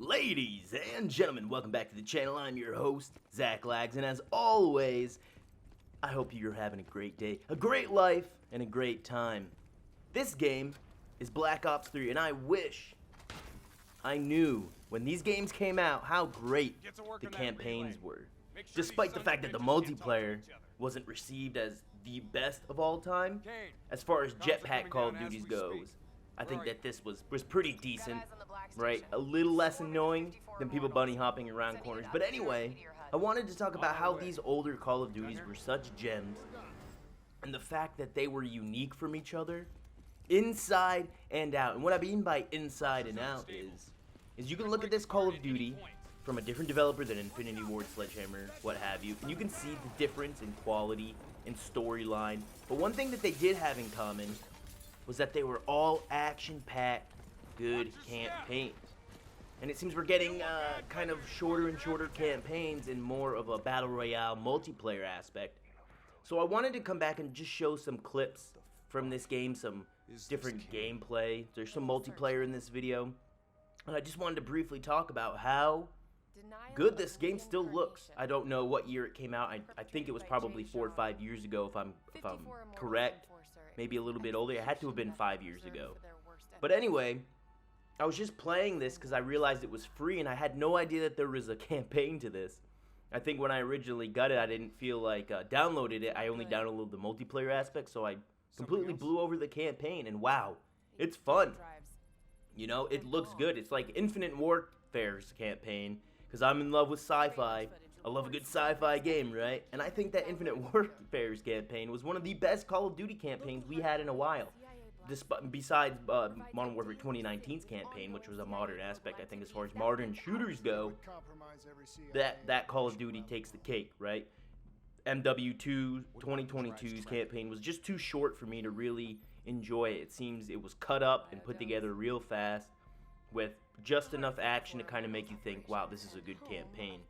Ladies and gentlemen, welcome back to the channel. I'm your host, Zach Lags, and as always, I hope you're having a great day, a great life, and a great time. This game is Black Ops 3, and I wish I knew when these games came out how great the campaigns were. Despite the fact that the multiplayer wasn't received as the best of all time, as far as jetpack Call of Duties goes, I think that this was pretty decent, right? A little less annoying than people bunny hopping around corners. But anyway, I wanted to talk about how these older Call of Duties were such gems, and the fact that they were unique from each other, inside and out. And what I mean by inside and out is you can look at this Call of Duty from a different developer than Infinity Ward, Sledgehammer, what have you, and you can see the difference in quality and storyline. But one thing that they did have in common was that they were all action-packed, good campaigns. And it seems we're getting kind of shorter and shorter campaigns and more of a battle royale multiplayer aspect. So I wanted to come back and just show some clips from this game, some different gameplay. There's some multiplayer in this video. And I just wanted to briefly talk about how good this game still looks. I don't know what year it came out. I think it was probably 4 or 5 years ago if I'm correct. Maybe a little bit older. It had to have been 5 years ago. But anyway, I was just playing this because I realized it was free and I had no idea that there was a campaign to this. I think when I originally got it, I didn't feel like downloaded it. I only downloaded the multiplayer aspect, so I completely blew over the campaign, and wow, it's fun. You know, it looks good. It's like Infinite Warfare's campaign, because I'm in love with sci-fi. I love a good sci-fi game, right? And I think that Infinite Warfare's campaign was one of the best Call of Duty campaigns we had in a while. Besides Modern Warfare 2019's campaign, which was a modern aspect, I think, as far as modern shooters go, that Call of Duty takes the cake, right? MW2 2022's campaign was just too short for me to really enjoy it. It seems it was cut up and put together real fast with just enough action to kind of make you think, wow, this is a good campaign.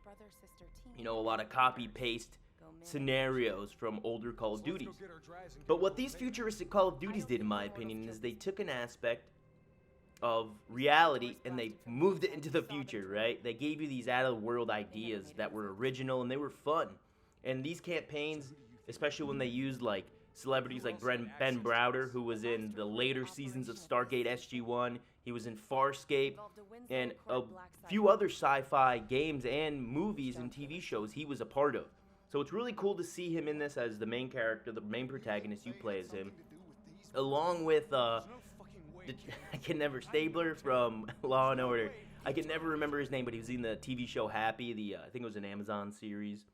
You know, a lot of copy-paste scenarios from older Call of Duties. But what these futuristic Call of Duties did, in my opinion, is they took an aspect of reality and they moved it into the future, right? They gave you these out-of-the-world ideas that were original and they were fun. And these campaigns, especially when they used like celebrities like Ben Browder, who was in the later seasons of Stargate SG-1, he was in Farscape, and a few other sci-fi games and movies and TV shows he was a part of. So it's really cool to see him in this as the main character, the main protagonist. You play as him, along with I can never Stabler from Law and Order. I can never remember his name, but he was in the TV show Happy. I think it was an Amazon series.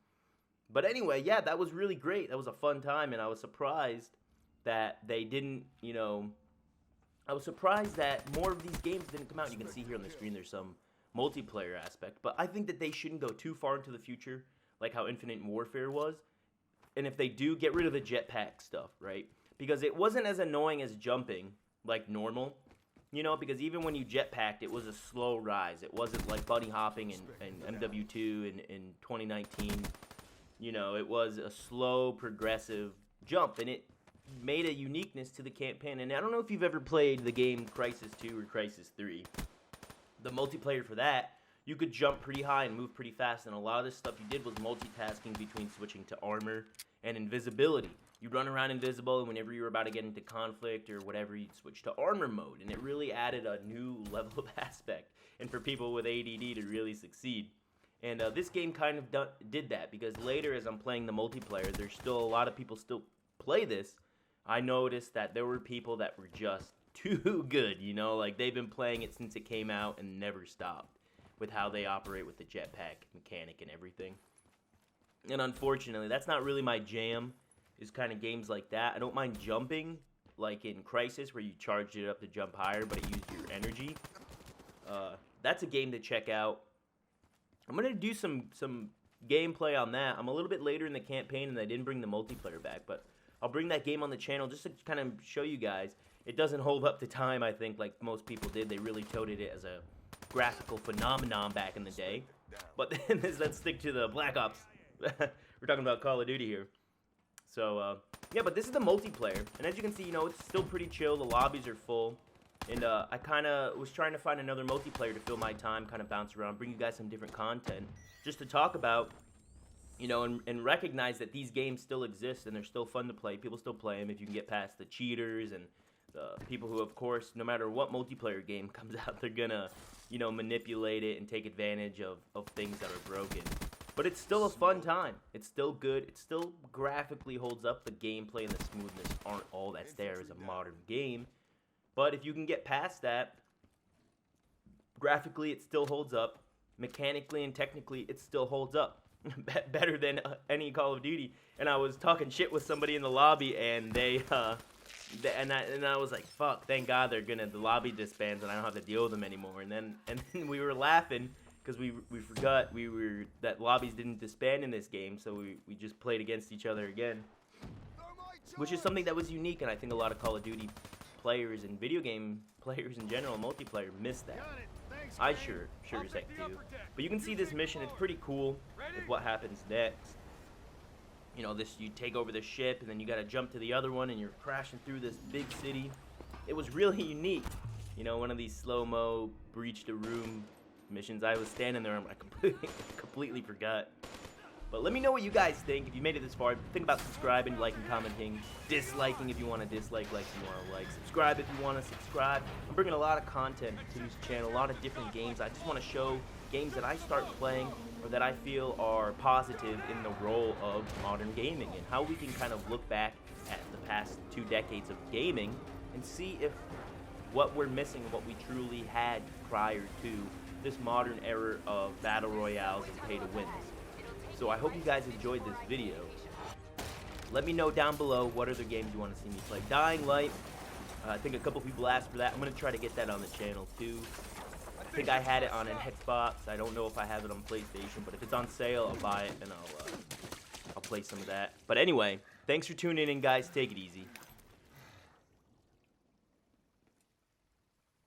But anyway, yeah, that was really great. That was a fun time, and I was surprised that they didn't, you know, I was surprised that more of these games didn't come out. You can see here on the screen there's some multiplayer aspect, but I think that they shouldn't go too far into the future, like how Infinite Warfare was. And if they do, get rid of the jetpack stuff, right? Because it wasn't as annoying as jumping, like normal, you know, because even when you jetpacked, it was a slow rise. It wasn't like bunny hopping in MW2 in 2019. You know, it was a slow, progressive jump, and it made a uniqueness to the campaign. And I don't know if you've ever played the game Crysis 2 or Crysis 3. The multiplayer for that, you could jump pretty high and move pretty fast, and a lot of this stuff you did was multitasking between switching to armor and invisibility. You'd run around invisible, and whenever you were about to get into conflict or whatever, you'd switch to armor mode, and it really added a new level of aspect, and for people with ADD to really succeed. And this game kind of did that, because later as I'm playing the multiplayer, there's still a lot of people still play this. I noticed that there were people that were just too good, you know, like they've been playing it since it came out and never stopped with how they operate with the jetpack mechanic and everything. And unfortunately, that's not really my jam, is kind of games like that. I don't mind jumping, like in Crysis, where you charged it up to jump higher, but it used your energy. That's a game to check out. I'm going to do some gameplay on that. I'm a little bit later in the campaign, and I didn't bring the multiplayer back, but I'll bring that game on the channel just to kind of show you guys. It doesn't hold up to time, I think, like most people did. They really touted it as a graphical phenomenon back in the day. But then let's stick to the Black Ops. We're talking about Call of Duty here. So, yeah, but this is the multiplayer. And as you can see, you know, it's still pretty chill. The lobbies are full. And I kind of was trying to find another multiplayer to fill my time, kind of bounce around, bring you guys some different content, just to talk about, you know, and recognize that these games still exist and they're still fun to play. People still play them if you can get past the cheaters and the people who, of course, no matter what multiplayer game comes out, they're gonna, you know, manipulate it and take advantage of things that are broken. But it's still a fun time. It's still good. It still graphically holds up. The gameplay and the smoothness aren't all that's there as a modern game. But if you can get past that, graphically it still holds up. Mechanically and technically it still holds up. Better than any Call of Duty. And I was talking shit with somebody in the lobby, and they and I was like, fuck, thank God the lobby disbands and I don't have to deal with them anymore. And then we were laughing because we forgot that lobbies didn't disband in this game, so we just played against each other again, which is something that was unique, and I think a lot of Call of Duty players and video game players in general, multiplayer, miss that. I sure as heck do. But you can see this mission, it's pretty cool with what happens next. You know, you take over the ship, and then you gotta jump to the other one, and you're crashing through this big city. It was really unique. You know, one of these slow-mo, breach the room missions. I was standing there, and I completely forgot. But let me know what you guys think. If you made it this far, think about subscribing, liking, commenting, disliking if you want to dislike, like if you want to like. Subscribe if you want to subscribe. I'm bringing a lot of content to this channel, a lot of different games. I just want to show games that I start playing or that I feel are positive in the role of modern gaming, and how we can kind of look back at the past 2 decades of gaming and see if what we're missing, what we truly had prior to this modern era of battle royales and pay to wins. So I hope you guys enjoyed this video. Let me know down below what other games you want to see me play. Dying Light, I think a couple people asked for that. I'm going to try to get that on the channel too. I think I had it on an Xbox. I don't know if I have it on PlayStation, but if it's on sale, I'll buy it and I'll play some of that. But anyway, thanks for tuning in, guys. Take it easy.